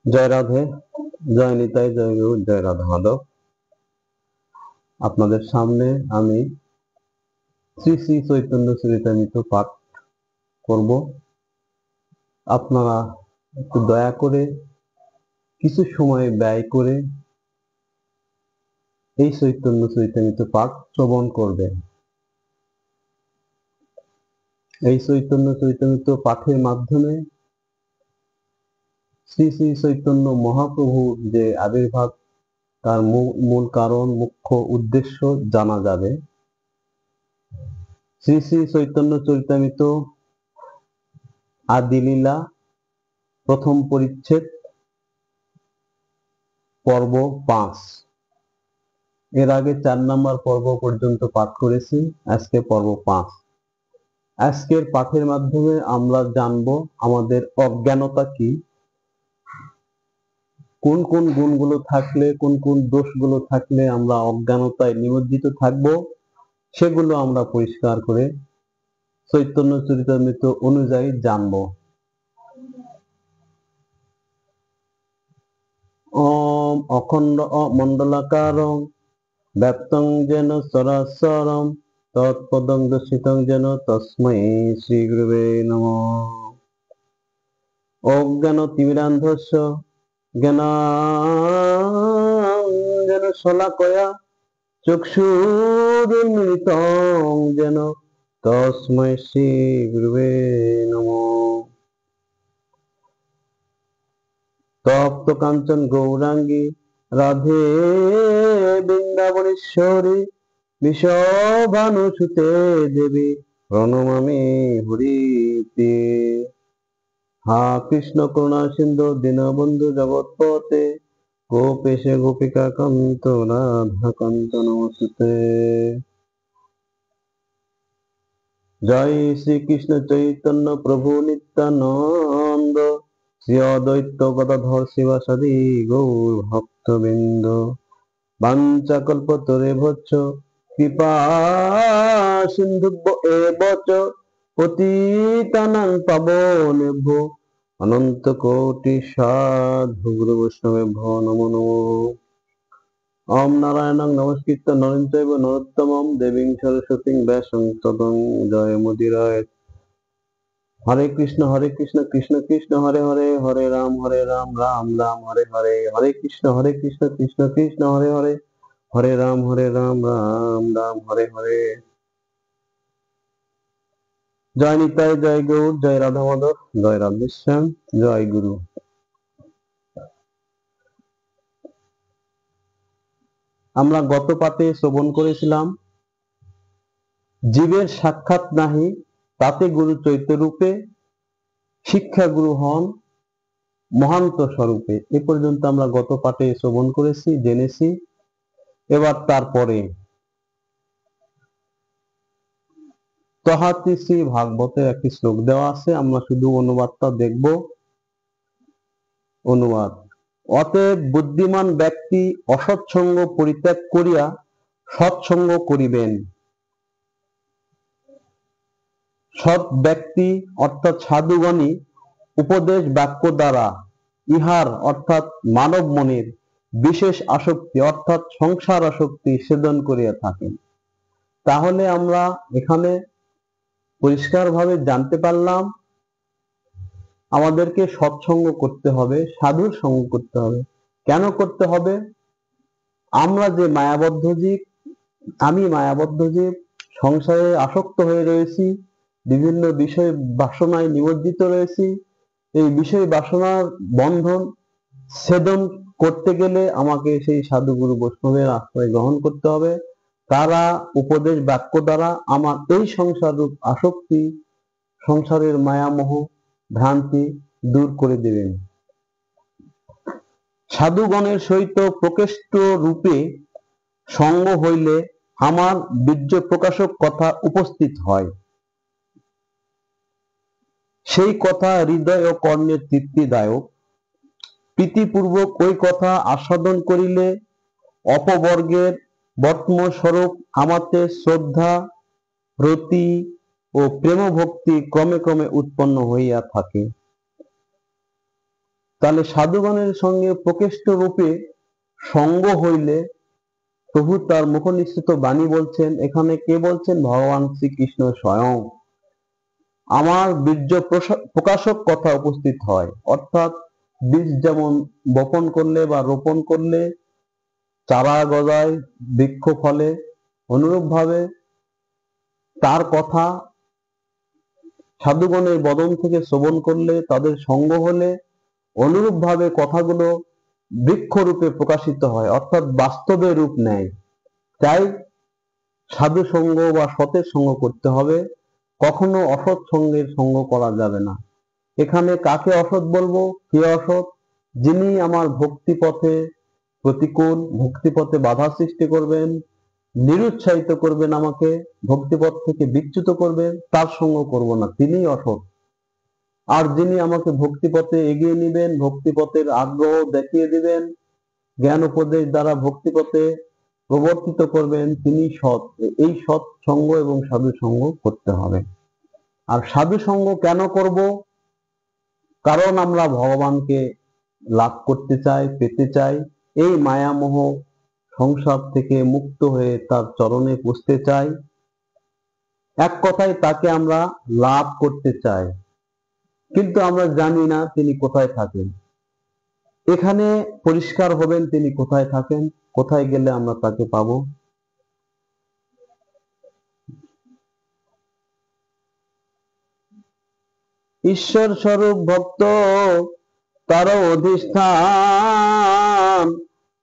জয় রাধে, জয় নিতাই, জয় গুরু, জয় রাধা মাধব। আপনাদের সামনে আমি শ্রী শ্রী চৈতন্য চরিতামৃত পাঠ করব। আপনারা একটু দয়া করে কিছু সময় ব্যয় করে এই চৈতন্য চরিতামৃত পাঠ শ্রবণ করবেন। এই চৈতন্য চরিতামৃত পাঠের মাধ্যমে শ্রী শ্রী চৈতন্য মহাপ্রভুর যে আবির্ভাব, তার মূল কারণ, মুখ্য উদ্দেশ্য জানা যাবে। শ্রী শ্রী চৈতন্য চরিতামৃত আদিলীলা প্রথম পরিচ্ছেদ, পর্ব 5। এর আগে 4 নম্বর পর্ব পর্যন্ত পাঠ করেছি, আজকে পর্ব 5। আজকের পাঠের মাধ্যমে আমরা জানব আমাদের অজ্ঞানতা কি, কোন কোন গুণগুলো থাকলে, কোন কোন দোষগুলো থাকলে আমরা অজ্ঞানতায় নিমজ্জিত থাকব, সেগুলো আমরা পরিষ্কার করে চৈতন্য চরিতামৃত অনুযায়ী জানব। ওম অখণ্ড মণ্ডলাকারং ব্যাপ্তং যেন চরাচরম তৎপদং দর্শিতং যেন তস্मै শ্রী গুরুবে নমঃ। অজ্ঞানতিমিরান্ধস্য জ্ঞানাঞ্জন শলাকয়া চক্ষুরুন্মিলিতং যেন তস্मै শ্রী গুরুবে নমঃ। তপ্ত কাঞ্চন গৌরাঙ্গী রাধে বৃন্দাবনেশ্বরী বিষভানুসুতে দেবী প্রণমামি হরিতে। হা কৃষ্ণ করুণা সিন্ধু দীনবন্ধু জগৎপতে গোপেশ গোপিকা কান্ত রাধা কান্ত নমস্তুতে। জয় শ্রীকৃষ্ণ চৈতন্য প্রভু নিত্যানন্দ শ্রী অদ্বৈত গদাধর শিবাসাদি গৌর ভক্তবৃন্দ। বাঞ্ছা কল্পতরুভ্যশ্চ কৃপা সিন্ধুভ্য এব চ পতিতানাং পাবনেভ্যো অনন্ত কোটি সাধু গুরু বৈষ্ণবেভ্যো নমো নমঃ। ওম নারায়ণং নমস্কৃত্য নরং চৈব নরোত্তমং দেবীং সরস্বতীং ব্যাসং তদং জয়মুদীরয়েৎ। হরে কৃষ্ণ কৃষ্ণ কৃষ্ণ হরে হরে, হরে রাম রাম রাম হরে হরে, হরে কৃষ্ণ কৃষ্ণ কৃষ্ণ হরে হরে, হরে রাম রাম রাম হরে হরে। জয় নিতাই, জয় গৌর, জয় রাধা মাধব, জয় রাধেশ্যাম, জয় গুরু। আমরা গত পাঠে শ্রবণ করেছিলাম জীবের সাক্ষাৎ নাহি তাতে গুরু চৈত্যরূপে, শিক্ষা গুরু হন মহান্ত স্বরূপে। এ পর্যন্ত আমরা গত পাঠে শ্রবণ করেছি, জেনেছি। এবার তারপরে তহাতি শ্রী ভাগবতের একটি শ্লোক দেওয়া আছে, আমরা শুধু অনুবাদটা দেখব। অনুবাদ: অতএব বুদ্ধিমান ব্যক্তি অসৎসঙ্গ পরিত্যাগ করিয়া সৎসঙ্গ করিবেন। সৎ ব্যক্তি অর্থাৎ সাধুগণই উপদেশ বাক্য দ্বারা ইহার অর্থাৎ মানব মনের বিশেষ আসক্তি অর্থাৎ সংসার আসক্তি ছেদন করিয়া থাকেন। তাহলে আমরা এখানে পরিষ্কারভাবে জানতে পারলাম আমাদেরকে সৎসঙ্গ করতে হবে, সাধুর সঙ্গ করতে হবে। কেন করতে হবে? আমরা যে মায়াবদ্ধ জীব, আমি মায়াবদ্ধ জীব, সংসারে আসক্ত হয়ে রয়েছি, বিভিন্ন বিষয় বাসনায় নিমজ্জিত রয়েছি। এই বিষয় বাসনার বন্ধন ছেদন করতে গেলে আমাকে সেই সাধু গুরু বৈষ্ণবের আশ্রয় গ্রহণ করতে হবে। তারা উপদেশ বাক্য দ্বারা আমার এই সংসার রূপ আসক্তি, সংসারের মায়ামোহ ভ্রান্তি দূর করে দেবেন। সাধুগণের সহিত প্রকৃষ্ট রূপে সঙ্গ হইলে আমার বীর্য প্রকাশক কথা উপস্থিত হয়। সেই কথা হৃদয় ও কর্ণের তৃপ্তিদায়ক। প্রীতিপূর্বক ওই কথা আস্বাদন করিলে অপবর্গের বর্তমস্বরূপ আমাতে শ্রদ্ধা, রতি ও প্রেম ভক্তি ক্রমে ক্রমে উৎপন্ন হইয়া থাকে। তাহলে সাধুগণের সঙ্গে প্রকৃষ্ট রূপে সঙ্গ হইলে প্রভু তার মুখ নিঃসৃত বাণী বলছেন, এখানে কে বলছেন? ভগবান শ্রীকৃষ্ণ স্বয়ং আমার বীর্য প্রকাশক কথা উপস্থিত হয়। অর্থাৎ বীজ যেমন বপন করলে বা রোপণ করলে চারা গজায়, বৃক্ষ ফলে, অনুরূপ ভাবে তার কথা সাধুগণের বদন থেকে শ্রবণ করলে, তাদের সঙ্গ হলে অনুরূপ ভাবে কথাগুলো বৃক্ষরূপে প্রকাশিত হয়, অর্থাৎ বাস্তবে রূপ নেয়। তাই সাধু সঙ্গ বা সতের সঙ্গ করতে হবে, কখনো অসৎ সঙ্গের সঙ্গ করা যাবে না। এখানে কাকে অসৎ বলবো, কে অসৎ? যিনি আমার ভক্তি পথে প্রতিকূল, ভক্তিপথে বাধা সৃষ্টি করবেন, নিরুৎসাহিত করবেন, আমাকে ভক্তিপথ থেকে বিচ্যুত করবেন, তার সঙ্গ করব না, তিনিই অসৎ। আর যিনি আমাকে ভক্তিপথে এগিয়ে নিবেন, ভক্তিপথের আগ্রহ দেখিয়ে দিবেন, জ্ঞান উপদেশ দ্বারা ভক্তিপথে প্রবর্তিত করবেন, তিনি সৎ। এই সৎ সঙ্গ এবং সাধু সঙ্গ করতে হবে। আর সাধু সঙ্গ কেন করব? কারণ আমরা ভগবানকে লাভ করতে চাই, পেতে চাই, এই মায়ামোহ সংসার থেকে মুক্ত হয়ে তার চরণে পুজতে চাই। এক কথায় তাকে আমরা লাভ করতে চাই, কিন্তু আমরা জানি না তিনি কোথায় থাকেন। এখানে পরিষ্কার হবেন তিনি কোথায় থাকেন, কোথায় গেলে আমরা তাকে পাবো। ঈশ্বর স্বরূপ ভক্ত তার অধিষ্ঠান,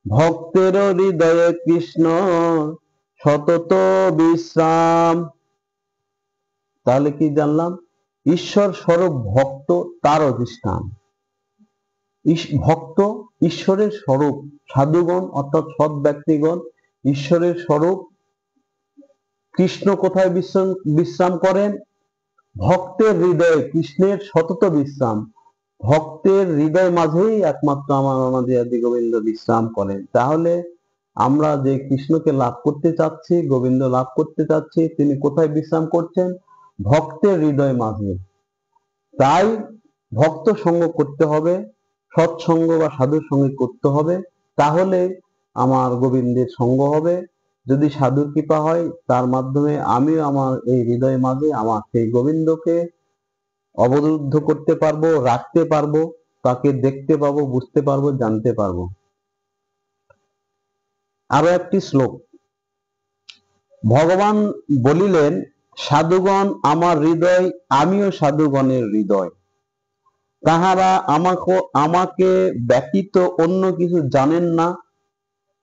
ভক্তের হৃদয়ে কৃষ্ণ সতত বিশ্রাম। তাহলে কি জানলাম? ঈশ্বর স্বরূপ ভক্ত তার অধিষ্ঠান। ভক্ত ঈশ্বরের স্বরূপ, সাধুগণ অর্থাৎ সৎ ব্যক্তিগণ ঈশ্বরের স্বরূপ। কৃষ্ণ কোথায় বিশ্রাম করেন? ভক্তের হৃদয়ে কৃষ্ণের সতত বিশ্রাম। ভক্তের হৃদয় মাঝেই একমাত্র আমার অনাদি আদি গোবিন্দ বিশ্রাম করেন। তাহলে আমরা যে কৃষ্ণকে লাভ করতে চাচ্ছি, গোবিন্দ লাভ করতে চাচ্ছি, তিনি কোথায় বিশ্রাম করছেন? ভক্তের হৃদয় মাঝে। তাই ভক্ত সঙ্গ করতে হবে, সৎসঙ্গ বা সাধুর সঙ্গে করতে হবে, তাহলে আমার গোবিন্দের সঙ্গ হবে। যদি সাধুর কৃপা হয়, তার মাধ্যমে আমিও আমার এই হৃদয় মাঝে আমার সেই গোবিন্দকে অবরুদ্ধ করতে পারবো, রাখতে পারবো, তাকে দেখতে পাবো, বুঝতে পারবো, জানতে পারবো। আরো একটি শ্লোক, ভগবান বলিলেন, সাধুগণ আমার হৃদয়, আমিও সাধুগণের হৃদয়। তাহারা আমাকে ব্যতীত অন্য কিছু জানেন না,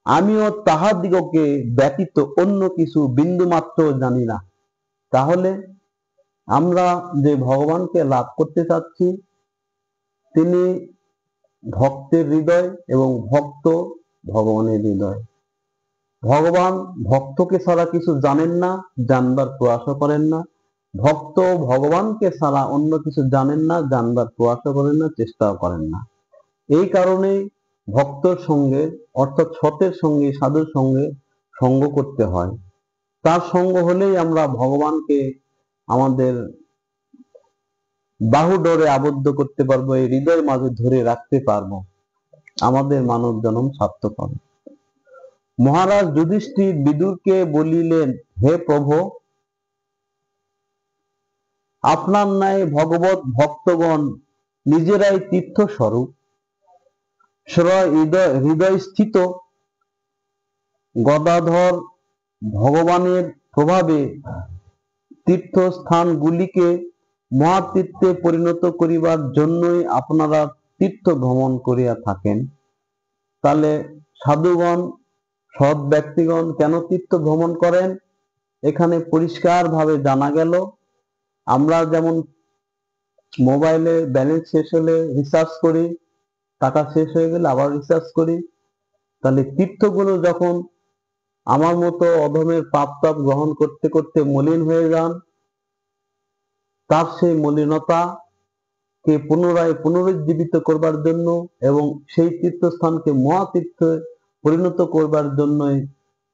আমিও তাহাদিগকে ব্যতীত অন্য কিছু বিন্দু মাত্র জানি না। তাহলে আমরা যে ভগবানকে লাভ করতে চাচ্ছি, তিনি ভক্তের হৃদয় এবং ভক্ত ভগবানের হৃদয়। ভগবান ভক্তকে ছাড়া কিছু জানেন না, জানবার প্রয়াসও করেন না। ভক্ত ভগবানকে ছাড়া অন্য কিছু জানেন না, জানবার প্রয়াসও করেন না, চেষ্টাও করেন না। এই কারণে ভক্তর সঙ্গে অর্থাৎ সতের সঙ্গে, সাধুর সঙ্গে সঙ্গ করতে হয়। তার সঙ্গ হলেই আমরা ভগবানকে আমাদের বাহুডোরে আবদ্ধ করতে পারবো, এই হৃদয়ের মাঝে ধরে রাখতে পারবো, আমাদের মানব জন্ম সার্থক হবে। মহারাজ যুধিষ্ঠির বিদুরকে বলিলেন, হে প্রভু, আপনার ন্যায় ভগবত ভক্তগণ নিজেরাই তীর্থ স্বরূপ, হৃদয় স্থিত গদাধর ভগবানের প্রভাবে তীর্থস্থানগুলিকে মহাতীর্থে পরিণত করিবার জন্যই আপনারা তীর্থ ভ্রমণ করিয়া থাকেন। তাহলে সাধুগণ, সৎ ব্যক্তিগণ কেন তীর্থ ভ্রমণ করেন? এখানে পরিষ্কার ভাবে জানা গেল। আমরা যেমন মোবাইলে ব্যালেন্স শেষ হলে রিচার্জ করি, টাকা শেষ হয়ে গেলে আবার রিচার্জ করি, তাহলে তীর্থগুলো যখন আমার মতো অধমের পাপ তাপ গ্রহণ করতে করতে মলিন হয়ে যান, তার সেই মলিনতাকে পুনরায় পুনরুজ্জীবিত করবার জন্য এবং সেই তীর্থস্থানকে মহাতীর্থে পরিণত করবার জন্যই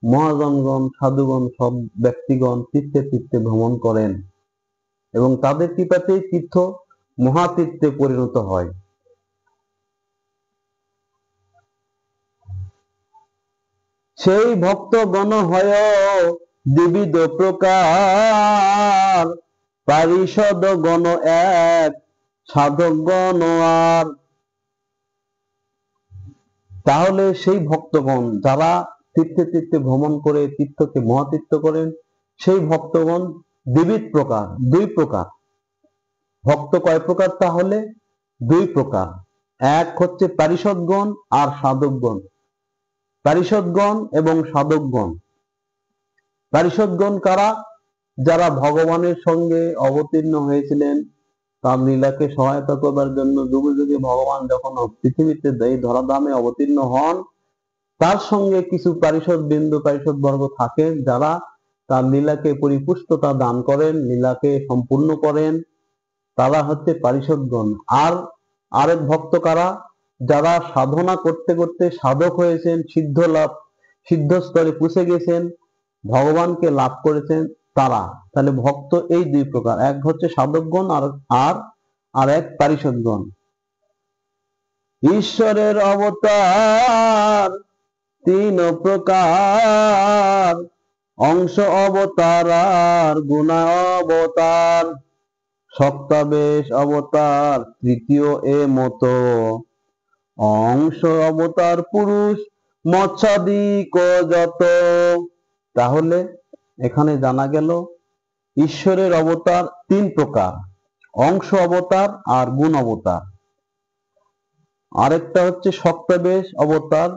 মহাজনগণ, সাধুগণ, সব ব্যক্তিগণ তীর্থে তীর্থে ভ্রমণ করেন এবং তাদের কৃপাতেই তীর্থ মহাতীর্থে পরিণত হয়। সেই ভক্তগণ হয় দ্বিবিধ প্রকার, পারিষদ গণ এক, সাধক গণ আর। তাহলে সেই ভক্তগণ যারা তীর্থে তীর্থে ভ্রমণ করে তীর্থকে মহাতীর্থ করেন, সেই ভক্তগণ দ্বিবিধ প্রকার, দুই প্রকার। ভক্ত কয় প্রকার? তাহলে দুই প্রকার। এক হচ্ছে পারিষদগণ আর সাধকগণ। পারিষদগণ এবং সাধকগণ। পারিষদগণ কারা? যারা ভগবানের সঙ্গে অবতীর্ণ হয়েছিলেন তার লীলাকে সহায়তা করবার জন্য। যুগে যুগে ভগবান যখন পৃথিবীতে এই ধরাধামে অবতীর্ণ হন, তার সঙ্গে কিছু পারিষদ বিন্দু পারিষদ বর্গ থাকেন যারা তার লীলাকে পরিপুষ্টতা দান করেন, লীলাকে সম্পূর্ণ করেন, তারা হচ্ছে পারিষদগণ। আর আরেক ভক্ত কারা? যারা সাধনা করতে করতে সাধক হয়েছেন, সিদ্ধ স্তরে পৌঁছে গেছেন, ভগবানকে লাভ করেছেন তারা। তাহলে ভক্ত এই দুই প্রকার, এক হচ্ছে সাধকগণ আর এক পারিষদগণ। ঈশ্বরের অবতার তিন প্রকার, অংশ অবতার আর গুণা অবতার। সপ্তাবেশ অবতার তৃতীয় এ মতো, অংশ অবতার পুরুষ মৎস্যাদিক যত। তাহলে এখানে জানা গেল ঈশ্বরের অবতার তিন প্রকার, অংশ অবতার আর গুণ অবতার। আরেকটা হচ্ছে সপ্তাবেশ অবতার,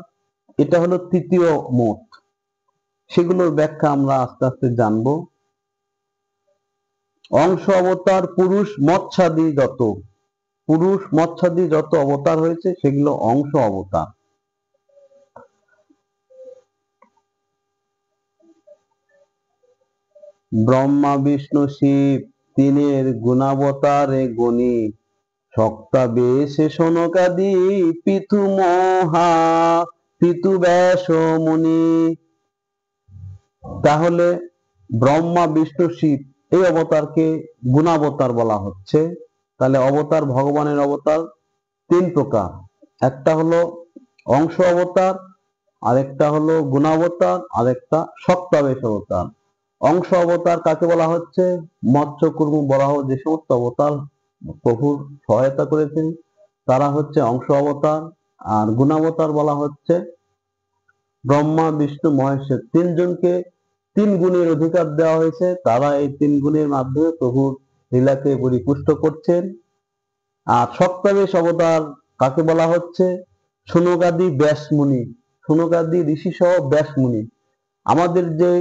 এটা হলো তৃতীয় মত। সেগুলোর ব্যাখ্যা আমরা আস্তে আস্তে জানবো। অংশ অবতার পুরুষ মৎস্যাদি যত, পুরুষ মৎস্যাদি যত অবতার হয়েছে সেগুলো অংশ অবতার। ব্রহ্মা বিষ্ণু শিব তিনের গুণাবতারে গণি, সপ্তাবেশে শনকাদি পিতু মহা পিতু ব্যাস মুনি। তাহলে ব্রহ্মা বিষ্ণু শিব এই অবতারকে গুণাবতার বলা হচ্ছে। তাহলে অবতার, ভগবানের অবতার তিন প্রকার, একটা হলো অংশ অবতার, আরেকটা হলো গুণাবতার, আরেকটা সপ্তাবেশ অবতার। অংশ অবতার কাকে বলা হচ্ছে? মৎস্য কুর্ম বরাহ যে সমস্ত অবতার প্রভুর সহায়তা করেছেন তারা হচ্ছে অংশ অবতার। আর গুণাবতার বলা হচ্ছে ব্রহ্মা বিষ্ণু মহেশের তিনজনকে তিন গুণের অধিকার দেওয়া হয়েছে, তারা এই তিন গুণের মাধ্যমে প্রভুর লীলাকে পরিপুষ্ট করছেন। আর সপ্তাবেশ অবতার কাকে বলা হচ্ছে? শনকাদি ব্যাসমুনি, শনকাদি ঋষি সহ ব্যাসমুনি। আমাদের যে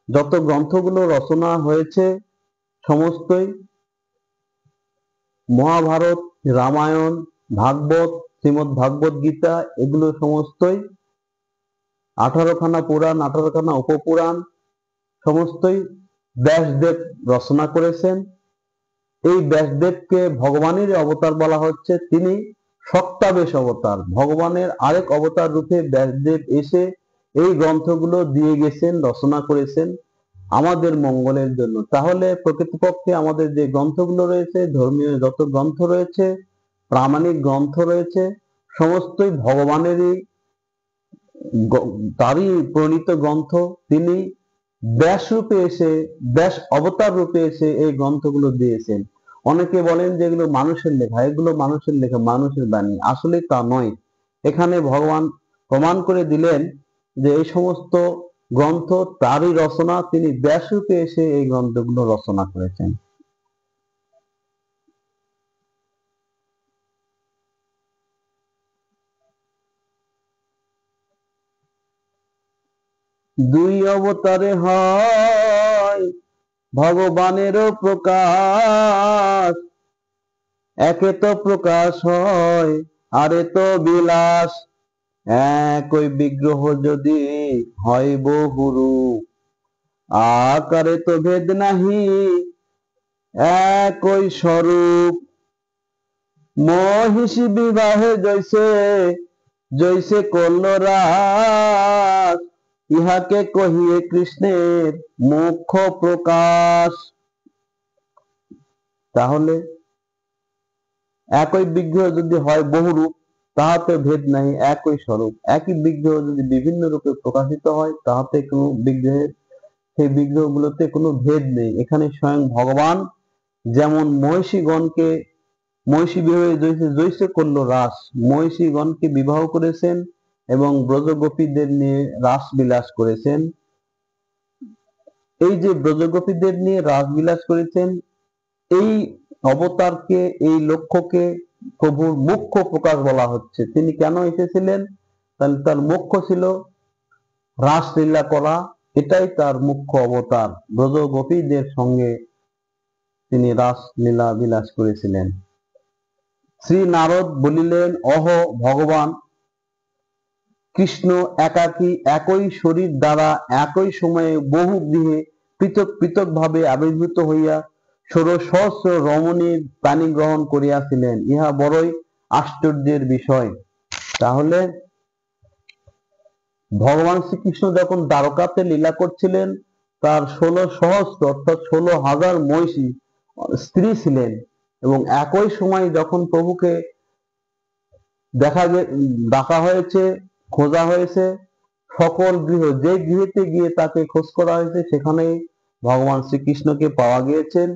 যত গ্রন্থগুলো রচনা হয়েছে সমস্তই মহাভারত, রামায়ণ, ভাগবত, শ্রীমদ্ ভাগবত গীতা, এগুলো সমস্তই 18খানা পুরাণ, 18খানা উপপুরাণ সমস্তই ব্যাসদেব রচনা করেছেন। এই ব্যাসদেবকে ভগবানের অবতার বলা হচ্ছে। তিনি সপ্তাবেশ অবতার, ভগবানের আরেক অবতার রূপে ব্যাসদেব এসে এই গ্রন্থগুলো দিয়ে গেছেন, রচনা করেছেন আমাদের মঙ্গলের জন্য। তাহলে প্রকৃতপক্ষে আমাদের যে গ্রন্থগুলো রয়েছে, ধর্মীয় যত গ্রন্থ রয়েছে, প্রামাণিক গ্রন্থ রয়েছে, সমস্তই ভগবানেরই, তারই প্রণীত গ্রন্থ। তিনি ব্যাস রূপে এসে, ব্যাস অবতার রূপে এসে এই গ্রন্থগুলো দিয়েছেন। অনেকে বলেন যে এগুলো মানুষের লেখা, এগুলো মানুষের লেখা, মানুষের বাণী। আসলে তা নয়। এখানে ভগবান প্রমাণ করে দিলেন যে এই সমস্ত গ্রন্থ তারই রচনা, তিনি ব্যাস রূপে এসে এই গ্রন্থগুলো রচনা করেছেন। দুই অবতারে হয় ভগবানেরও প্রকাশ, একে তো প্রকাশ হয় আরে তো বিলাস। একই বিগ্রহ যদি হয় বহুরূপ, আকারে তো ভেদ নাহি একই স্বরূপ। মহিষী বিবাহে জৈসে জৈসে করল রাস, ইহাকে কহিয়ে কৃষ্ণের মুখ্য প্রকাশ। তাহলে একই বিগ্রহ যদি হয় বহুরূপ, তাহাতে ভেদ নাই, একই স্বরূপ। একই বিগ্রহ যদি বিভিন্ন রূপে প্রকাশিত হয় তাহাতে কোনো বিগ্রহের সেই বিগ্রহগুলোতে কোনো ভেদ নেই। এখানে স্বয়ং ভগবান যেমন মহিষী বিবাহে জৈসে করলো রাস, মহিষীগণকে বিবাহ করেছেন এবং ব্রজগোপীদের নিয়ে রাস বিলাস করেছেন। এই যে ব্রজগোপীদের নিয়ে রাস বিলাস করেছেন, এই অবতারকে, এই লক্ষ্যকে প্রভুর মুখ্য প্রকাশ বলা হচ্ছে। তিনি কেন এসেছিলেন? তাহলে তার মুখ্য ছিল রাসলীলা করা, এটাই তার মুখ্য অবতার। ব্রজগোপীদের সঙ্গে তিনি রাসলীলা বিলাস করেছিলেন। শ্রী নারদ বলিলেন, অহ ভগবান কৃষ্ণ একাকী একই শরীর দ্বারা একই সময়ে বহু গৃহে পৃথক পৃথক ভাবে আবির্ভূত হইয়া 16,000 রমণীর প্রাণী গ্রহণ করিয়াছিলেন, ইহা বড়ই আশ্চর্যের বিষয়। তাহলে ভগবান শ্রীকৃষ্ণ যখন দ্বারকাতে লীলা করছিলেন, তার 16,000 অর্থাৎ 16,000 মহিষী স্ত্রী ছিলেন, এবং একই সময় যখন প্রভুকে ডাকা হয়েছে, খোঁজা হয়েছে, সকল গৃহ, যে গৃহেতে গিয়ে তাকে খোঁজ করা হয়েছে সেখানেই ভগবান শ্রীকৃষ্ণকে পাওয়া গিয়েছেন।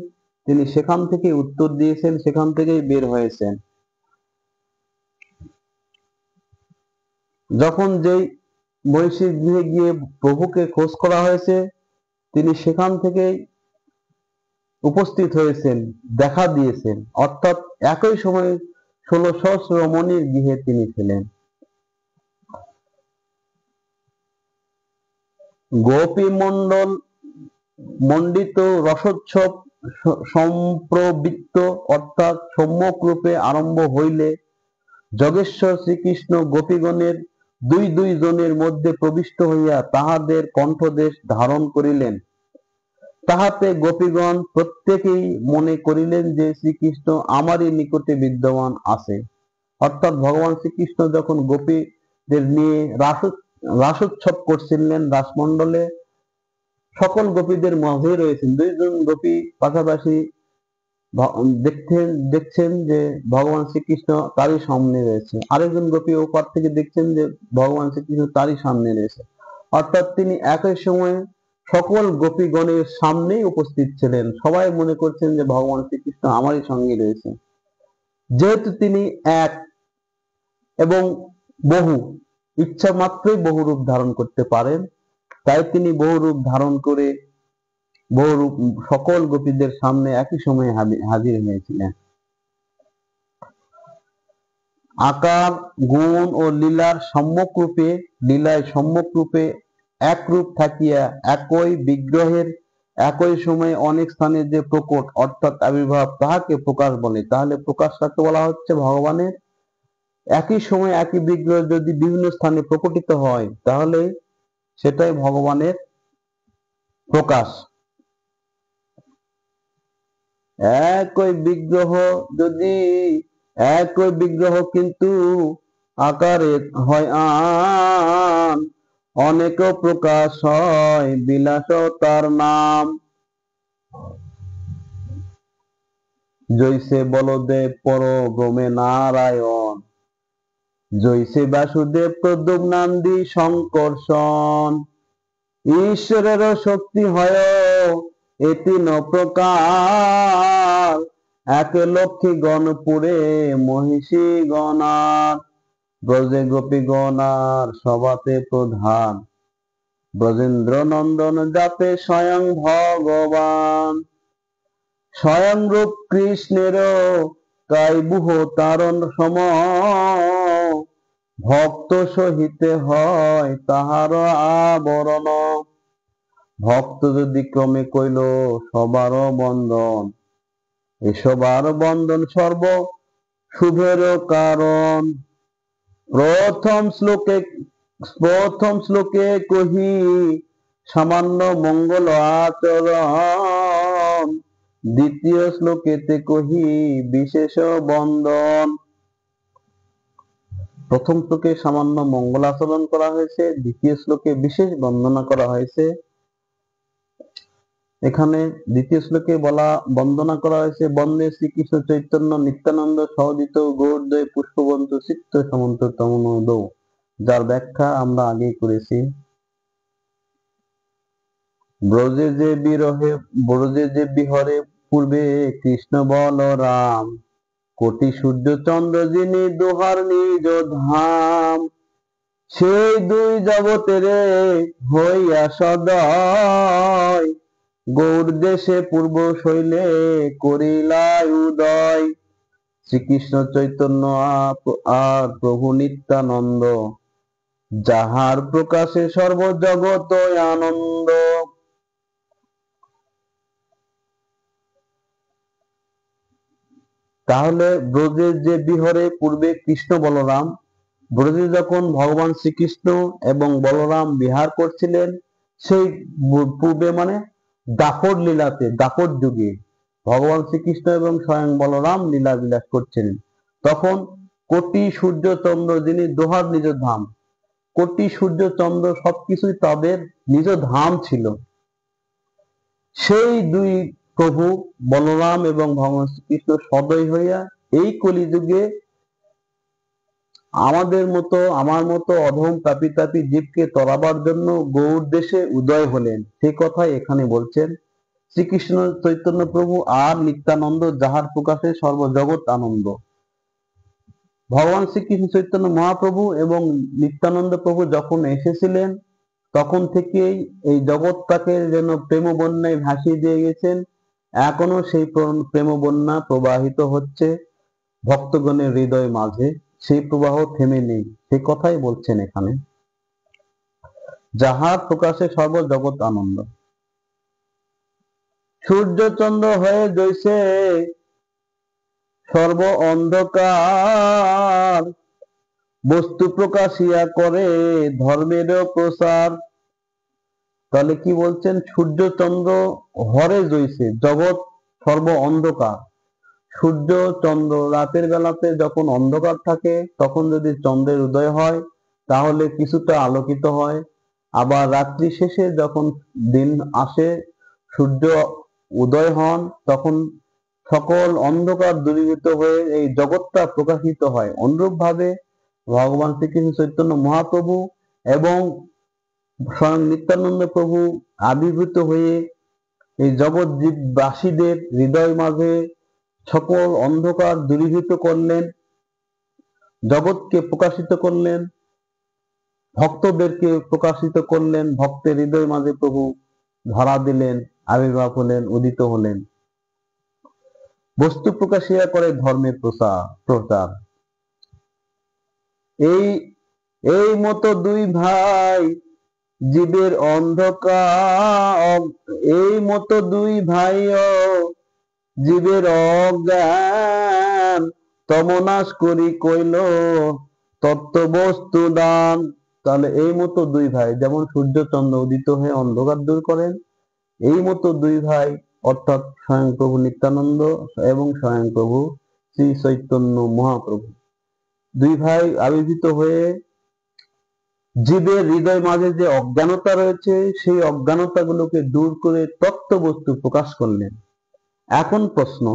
তিনি সেখান থেকে উত্তর দিয়েছেন, সেখান থেকেই বের হয়েছেন। যখন যেই মহিষীর গৃহে গিয়ে প্রভুকে খোঁজ করা হয়েছে, তিনি সেখান থেকেই উপস্থিত হয়েছেন, দেখা দিয়েছেন, অর্থাৎ একই সময়ে 16,000 রমণীর গৃহে তিনি ছিলেন। গোপী মণ্ডল মণ্ডিত রসোৎসব সম্প্রবৃত্ত অর্থাৎ সম্যক রূপে আরম্ভ হইলে যোগেশ্বর শ্রীকৃষ্ণ গোপীগণের দুই দুই জনের মধ্যে প্রবিষ্ট হইয়া তাহাদের কণ্ঠদেশ ধারণ করিলেন। তাহাতে গোপীগণ প্রত্যেকেই মনে করিলেন যে শ্রীকৃষ্ণ আমারই নিকটে বিদ্যমান আছে। অর্থাৎ ভগবান শ্রীকৃষ্ণ যখন গোপীদের নিয়ে রাসোৎসব করছিলেন, রাসমণ্ডলে সকল গোপীদের মাঝে রয়েছেন, দুইজন গোপী পাশাপাশি দেখছেন যে ভগবান শ্রীকৃষ্ণ তারই সামনে রয়েছে, আরেকজন গোপী ওপার থেকে দেখছেন যে ভগবান শ্রীকৃষ্ণ তারই সামনে রয়েছে। অর্থাৎ তিনি একই সময়ে সকল গোপীগণের সামনেই উপস্থিত ছিলেন। সবাই মনে করছেন যে ভগবান শ্রীকৃষ্ণ আমারই সঙ্গে রয়েছে। যেহেতু তিনি এক এবং বহু, ইচ্ছা মাত্রই বহু রূপ ধারণ করতে পারেন, তাই তিনি বহু রূপ ধারণ করে বহুরূপ সকল গোপীদের সামনে একই সময়ে হাজির হয়েছিলেন। আকার, গুণ ও লীলায় সম্যক রূপে এক রূপ থাকিয়া একই বিগ্রহের একই সময়ে অনেক স্থানে যে প্রকট অর্থাৎ আবির্ভাব, তাহাকে প্রকাশ বলে। তাহলে প্রকাশ কাকে বলা হচ্ছে? ভগবানের। একই সময়ে একই বিগ্রহ যদি বিভিন্ন স্থানে প্রকটিত হয় তাহলে সেটাই ভগবানের প্রকাশ। একই বিগ্রহ কিন্তু আকারে হয় আন, অনেক প্রকাশ হয় বিলাস তার নাম। জৈসে বলদেব পরব্রহ্মে নারায়ণ, জৈসে বাসুদেব প্রদ্যুম্নাদি সংকর্ষণ। ঈশ্বরের শক্তি হয় এ তিন প্রকার, এক লক্ষ্মী গণপুরে মহিষী গণার, ব্রজে গোপী গণার সভাতে প্রধান, ব্রজেন্দ্র নন্দন যাতে স্বয়ং ভগবান। স্বয়ং রূপ কৃষ্ণের কাইবুহ তারণ সম, ভক্ত সহিতে হয় তাহার আবরণ। ভক্ত যদি ক্রমে কইল সবার বন্ধন, এ সবার বন্ধন সর্ব শুভের কারণ। প্রথম শ্লোকে কহি সামান্য মঙ্গল আচরণ, দ্বিতীয় শ্লোকেতে কহি বিশেষ বন্দন। প্রথম শ্লোকে সামান্য মঙ্গল আচরণ করা হয়েছে, দ্বিতীয় শ্লোকে বিশেষ বন্দনা করা হয়েছে। এখানে দ্বিতীয় শ্লোকে বন্দনা করা হয়েছে, বন্দে শ্রীকৃষ্ণ চৈতন্য নিত্যানন্দ সহজিত গৌরদয় পুষ্পবন্ত চিত্ত সমন্ত তমনোদ, যার ব্যাখ্যা আমরা আগেই করেছি। ব্রজে যে বিহরে পূর্বে কৃষ্ণ বলরাম, কোটি সূর্য চন্দ্র যিনি দোহার নিজ ধাম, সেই দুই জগতের হইয়া সদয়, গৌর দেশে পূর্ব শৈলে করিলা উদয়। শ্রীকৃষ্ণ চৈতন্য আর প্রভু নিত্যানন্দ, যাহার প্রকাশে সর্বজগৎ আনন্দ। তাহলে ব্রজের যে বিহরে পূর্বে কৃষ্ণ বলরাম, ব্রজে যখন ভগবান শ্রীকৃষ্ণ এবং বলরাম বিহার করছিলেন, সেই পূর্বে মানে দাপট লীলাতে, দাপট যুগে ভগবান শ্রীকৃষ্ণ এবং স্বয়ং বলরাম লীলা বিলাস করছিলেন, তখন কোটি সূর্য চন্দ্র যিনি দোহার নিজ ধাম, কোটি সূর্য চন্দ্র সবকিছুই তাদের নিজ ধাম ছিল। সেই দুই প্রভু বলরাম এবং ভগবান শ্রীকৃষ্ণ সদয় হইয়া এই কলিযুগে আমাদের মতো, আমার মতো অধম পাপী তাপী জীবকে তরাবার জন্য গৌর দেশে উদয় হলেন। সেই কথাই এখানে বলছেন, শ্রীকৃষ্ণ চৈতন্য প্রভু আর নিত্যানন্দ, যাহার প্রকাশে সর্বজগৎ আনন্দ। ভগবান শ্রীকৃষ্ণ চৈতন্য মহাপ্রভু এবং নিত্যানন্দ প্রভু যখন এসেছিলেন, তখন থেকেই এই জগৎটাকে যেন প্রেম বন্যায় ভাসিয়ে দিয়ে গেছেন। এখনো সেই প্রেম বন্যা প্রবাহিত হচ্ছে ভক্তগণের হৃদয় মাঝে, সেই প্রবাহ থেমে নেই। সেই কথাই বলছেন এখানে, যাহার প্রকাশে সর্বজগৎ আনন্দ। সূর্য চন্দ্র হয়ে জৈসে সর্ব অন্ধকার, বস্তু প্রকাশিয়া করে ধর্মের প্রসার। তাহলে কি বলছেন, সূর্য চন্দ্র হরে জৈসে, জগৎ সর্ব অন্ধকার। সূর্য চন্দ্র রাতের বেলাতে যখন অন্ধকার থাকে, তখন যদি চন্দ্রের উদয় হয় তাহলে কিছুটা আলোকিত হয়। আবার রাত্রি শেষে যখন দিন আসে, সূর্য উদয় হন, তখন সকল অন্ধকার দূরীভূত হয়ে এই জগৎটা প্রকাশিত হয়। অনুরূপ ভাবে ভগবান শ্রীকৃষ্ণ চৈতন্য মহাপ্রভু এবং স্বয়ং নিত্যানন্দ প্রভু আবির্ভূত হয়ে এই জগৎ জীববাসীদের হৃদয় মাঝে সকল অন্ধকার দূরীভূত করলেন, জগৎকে প্রকাশিত করলেন, ভক্তদেরকে প্রকাশিত করলেন। ভক্তের হৃদয় মাঝে প্রভু ধরা দিলেন, আবির্ভাব হলেন, উদিত হলেন। বস্তু প্রকাশিয়া করে ধর্মের প্রচার। এই মতো দুই ভাই জীবের অন্ধকার, এই মতো দুই ভাই জীবের অজ্ঞান, তমনাশ করি কইল তত্ত্ব বস্তু দান। তাহলে এই মতো দুই ভাই, যেমন সূর্য চন্দ্র উদিত হয়ে অন্ধকার দূর করেন, এই মতো দুই ভাই অর্থাৎ স্বয়ং প্রভু নিত্যানন্দ এবং স্বয়ং প্রভু শ্রী চৈতন্য মহাপ্রভু, দুই ভাই আবির্ভূত হয়ে জীবের হৃদয় মাঝে যে অজ্ঞানতা রয়েছে, সেই অজ্ঞানতা গুলোকে দূর করে তত্ত্ব বস্তু প্রকাশ করলেন। এখন প্রশ্ন,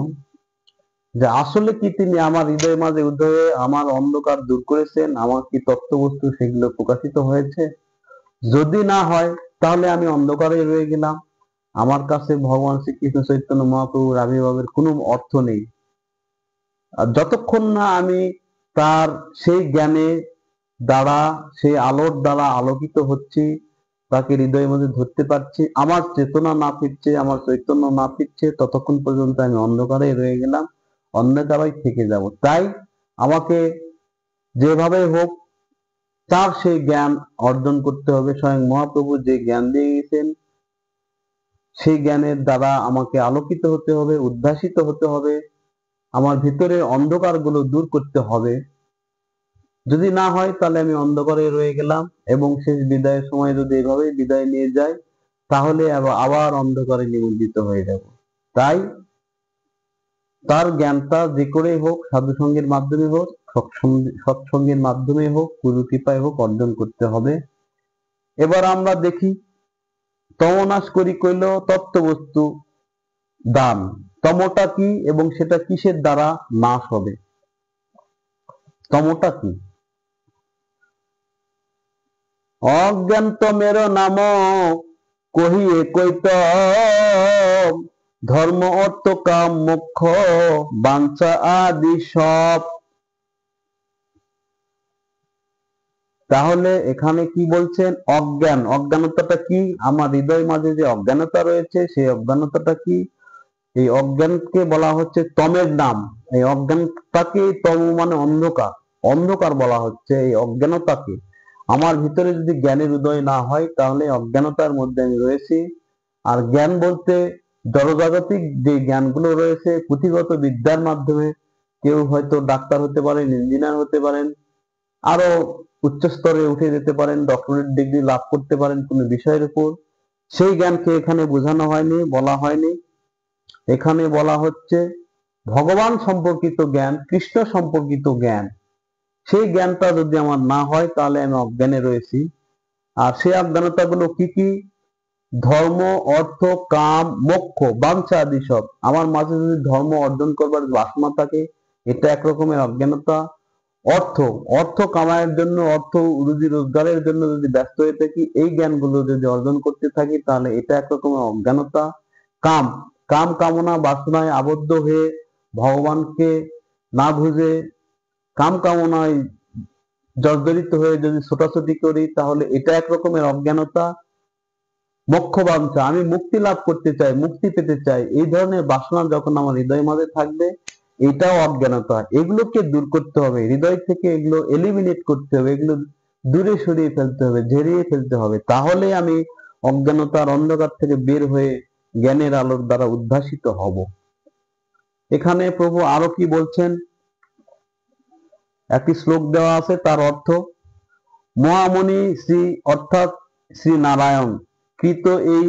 যে আসলে কি তিনি আমার হৃদয় মাঝে উদয় হয়ে আমার অন্ধকার দূর করেছেন? আমার কি তত্ত্ববস্তু সেগুলো প্রকাশিত হয়েছে? যদি না হয় তাহলে আমি অন্ধকারে রয়ে গেলাম, আমার কাছে ভগবান শ্রীকৃষ্ণ চৈতন্য মহাপ্রভুর আবির্ভাবের কোনো অর্থ নেই। আর যতক্ষণ না আমি তার সেই জ্ঞানে দ্বারা, সেই আলোর দ্বারা আলোকিত হচ্ছি, তাকে হৃদয়ের মধ্যে ধরতে পারছি, আমার চেতনা না ফিরছে, আমার চৈতন্য না ফিরছে, ততক্ষণ পর্যন্ত আমি অন্ধকারে রয়ে গেলাম, অন্ধকারেই থেকে যাব। তাই আমাকে যেভাবে হোক তার সেই জ্ঞান অর্জন করতে হবে। স্বয়ং মহাপ্রভু যে জ্ঞান দিয়ে গেছেন, সেই জ্ঞানের দ্বারা আমাকে আলোকিত হতে হবে, উদ্ভাসিত হতে হবে, আমার ভিতরের অন্ধকার গুলো দূর করতে হবে। যদি না হয় তাহলে আমি অন্ধকারে রয়ে গেলাম, এবং শেষ বিদায়ের সময় যদি এভাবেই বিদায় নিয়ে যায়, তাহলে আবার অন্ধকারে নিমজ্জিত হয়ে যাব। তাই তার জ্ঞানটা যে করেই হোক, সাধু সঙ্গের মাধ্যমে হোক, সৎসঙ্গের মাধ্যমে হোক, গুরু কৃপায় হোক, অর্জন করতে হবে। এবার আমরা দেখি তমনাশ করি কইল তত্ত্ববস্তু দান। তমটা কি এবং সেটা কিসের দ্বারা নাশ হবে? তমটা কি? অজ্ঞান তমের নাম কহিয়ে কৈতম, ধর্ম অর্থ কাম মোক্ষ বাঞ্ছা আদি সব। তাহলে এখানে কি বলছেন? অজ্ঞান, অজ্ঞানতাটা কি? আমার হৃদয় মাঝে যে অজ্ঞানতা রয়েছে সেই অজ্ঞানতাটা কি? এই অজ্ঞানকে বলা হচ্ছে তমের নাম। এই অজ্ঞানটাকে, তম মানে অন্ধকার, অন্ধকার বলা হচ্ছে এই অজ্ঞানতাকে। আমার ভিতরে যদি জ্ঞানের উদয় না হয় তাহলে অজ্ঞানতার মধ্যে আমি রয়েছি। আর জ্ঞান বলতে জড়জাগতিক যে জ্ঞানগুলো রয়েছে পুঁথিগত বিদ্যার মাধ্যমে, কেউ হয়তো ডাক্তার হতে পারেন, ইঞ্জিনিয়ার হতে পারেন, আরো উচ্চ স্তরে উঠে যেতে পারেন, ডক্টরেট ডিগ্রি লাভ করতে পারেন কোনো বিষয়ের উপর। সেই জ্ঞানকে এখানে বোঝানো হয়নি, বলা হয়নি। এখানে বলা হচ্ছে ভগবান সম্পর্কিত জ্ঞান, কৃষ্ণ সম্পর্কিত জ্ঞান। সেই জ্ঞানটা যদি আমার না হয় তাহলে আমি অজ্ঞানে রয়েছি। আর সেই অজ্ঞানতাগুলো কি কি? ধর্ম, অর্থ, কাম, মোক্ষ, বাঞ্ছা আদি সব। আমার মাঝে যদি ধর্ম অর্জন করবার বাসনা থাকে, এটা এক রকমের অজ্ঞানতা। অর্থ, অর্থ কামানোর জন্য, অর্থ রুজি রোজগারের জন্য যদি ব্যস্ত হয়ে থাকি, এই জ্ঞানগুলো যদি অর্জন করতে থাকি তাহলে এটা এক রকমের অজ্ঞানতা। কাম, কাম কামনা বাসনায় আবদ্ধ হয়ে ভগবানকে না বুঝে কাম কামনায় জর্জরিত হয়ে যদি ছোটাছুটি করি তাহলে এটা এক রকমের অজ্ঞানতা। মোক্ষ বাঞ্ছা, আমি মুক্তি লাভ করতে চাই, মুক্তি পেতে চাই, এই ধরনের বাসনা যখন আমার হৃদয় মাঝে থাকবে এটাও অজ্ঞানতা। এগুলোকে দূর করতে হবে, হৃদয় থেকে এগুলো এলিমিনেট করতে হবে, এগুলো দূরে সরিয়ে ফেলতে হবে, ঝেড়িয়ে ফেলতে হবে। তাহলে আমি অজ্ঞানতার অন্ধকার থেকে বের হয়ে জ্ঞানের আলোর দ্বারা উদ্ভাসিত হব। এখানে প্রভু আরো কি বলছেন? একটি শ্লোক দেওয়া আছে, তার অর্থ মহামণি শ্রী অর্থাৎ শ্রী নারায়ণ কৃত এই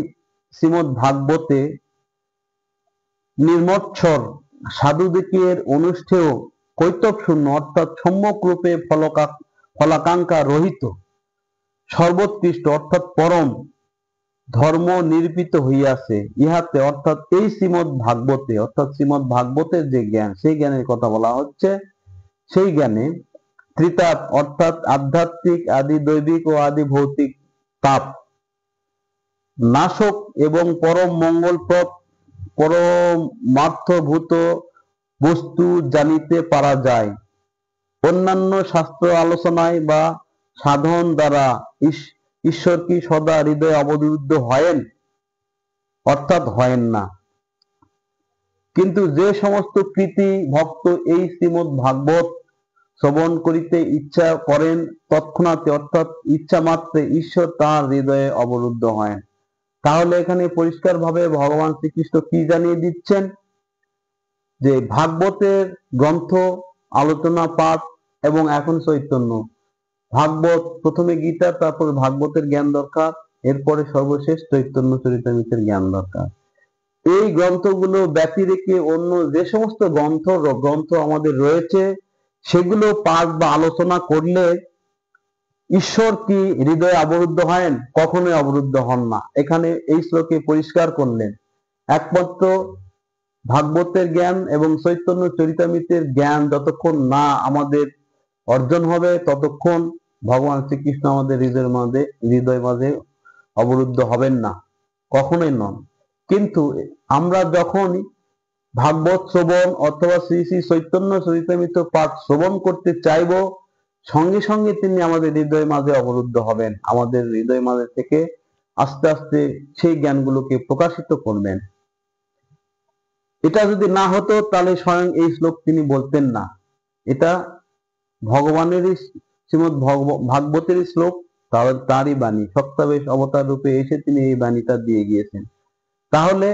শ্রীমদ্ ভাগবতে নির্মৎসর সাধুদিকের অনুষ্ঠেয় কৈতব শূন্য অর্থাৎ সম্যক রূপে ফলাকাঙ্ক্ষা রহিত সর্বোৎকৃষ্ট অর্থাৎ পরম ধর্ম নির্মিত হইয়াছে ইহাতে, অর্থাৎ এই শ্রীমদ্ ভাগবতে, অর্থাৎ শ্রীমদ্ ভাগবতের যে জ্ঞান, সেই জ্ঞানের কথা বলা হচ্ছে। সেই জ্ঞানে ত্রিতাপ অর্থাৎ আধ্যাত্মিক, আদি দৈবিক ও আদি ভৌতিক তাপ নাশক এবং পরম মঙ্গলপ্রদ পরমার্থভূত বস্তু জানিতে পারা যায়। অন্যান্য শাস্ত্র আলোচনায় বা সাধন দ্বারা ঈশ্বর কি সদা হৃদয়ে অবরুদ্ধ হয়েন? অর্থাৎ হয়েন না। কিন্তু যে সমস্ত কৃতি ভক্ত এই শ্রীমদ্ ভাগবত শ্রবণ করিতে ইচ্ছা করেন তৎক্ষণাৎ অর্থাৎ ইচ্ছা মাত্রে ঈশ্বর তাঁর হৃদয়ে অবরুদ্ধ হয়। তাহলে এখানে পরিষ্কারভাবে ভগবান শ্রীকৃষ্ণ কি জানিয়ে দিচ্ছেন? যে ভাগবতের গ্রন্থ আলোচনা পাঠ এবং এখন চৈতন্য, ভাগবত প্রথমে গীতা, তারপর ভাগবতের জ্ঞান দরকার, এরপরে সর্বশেষ চৈতন্য চরিতামৃতের জ্ঞান দরকার। এই গ্রন্থগুলো ব্যতি রেখে অন্য যে সমস্ত গ্রন্থ আমাদের রয়েছে সেগুলো পাঠ বা আলোচনা করলে ঈশ্বর কি হৃদয়ে অবরুদ্ধ হন? কখনোই অবরুদ্ধ হন না। এখানে এই শ্লোকে পরিষ্কার করলেন একমাত্র ভাগবতের জ্ঞান এবং চৈতন্য চরিতামৃতের জ্ঞান যতক্ষণ না আমাদের অর্জন হবে ততক্ষণ ভগবান শ্রীকৃষ্ণ আমাদের হৃদয় মাঝে অবরুদ্ধ হবেন না, কখনোই নন। কিন্তু আমরা যখন ভাগবত শ্রবণ অথবা শ্রী শ্রী চৈতন্য চরিতামৃত পাঠ শ্রবণ করতে চাইব, সঙ্গে সঙ্গে তিনি আমাদের হৃদয় মাঝে অবরুদ্ধ হবেন, আমাদের হৃদয় মাঝে থেকে আস্তে আস্তে সেই জ্ঞানগুলোকে প্রকাশিত করবেন। এটা যদি না হতো তাহলে স্বয়ং এই শ্লোক তিনি বলতেন না। এটা ভগবানেরই শ্রীমদ্ ভাগবতেরই শ্লোক, তারই বাণী, সপ্তাবেশ অবতার রূপে এসে তিনি এই বাণীটা দিয়ে গিয়েছেন। তাহলে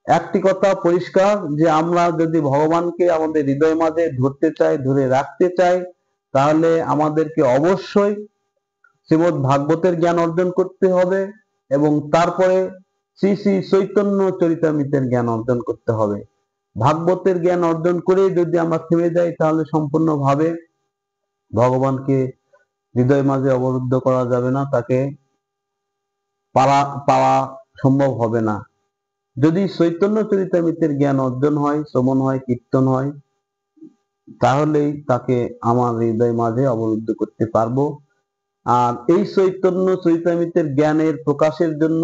একটি কথা পরিষ্কার যে আমরা যদি ভগবানকে আমাদের হৃদয় মাঝে ধরতে চাই, ধরে রাখতে চাই, তাহলে আমাদেরকে অবশ্যই শ্রীমদ্ ভাগবতের জ্ঞান অর্জন করতে হবে এবং তারপরে শ্রী শ্রী চৈতন্য চরিতামৃতের জ্ঞান অর্জন করতে হবে। ভাগবতের জ্ঞান অর্জন করে যদি আমরা থেমে যাই তাহলে সম্পূর্ণভাবে ভগবানকে হৃদয় মাঝে অবরুদ্ধ করা যাবে না, তাকে পাওয়া পাওয়া সম্ভব হবে না। যদি চৈতন্য চরিতামৃতের জ্ঞান অর্জন হয়, শ্রবণ হয়, কীর্তন হয়, তাহলেই তাকে আমার হৃদয় মাঝে অবরুদ্ধ করতে পারবো। আর এই চৈতন্য চরিতামৃতের জ্ঞানের প্রকাশের জন্য,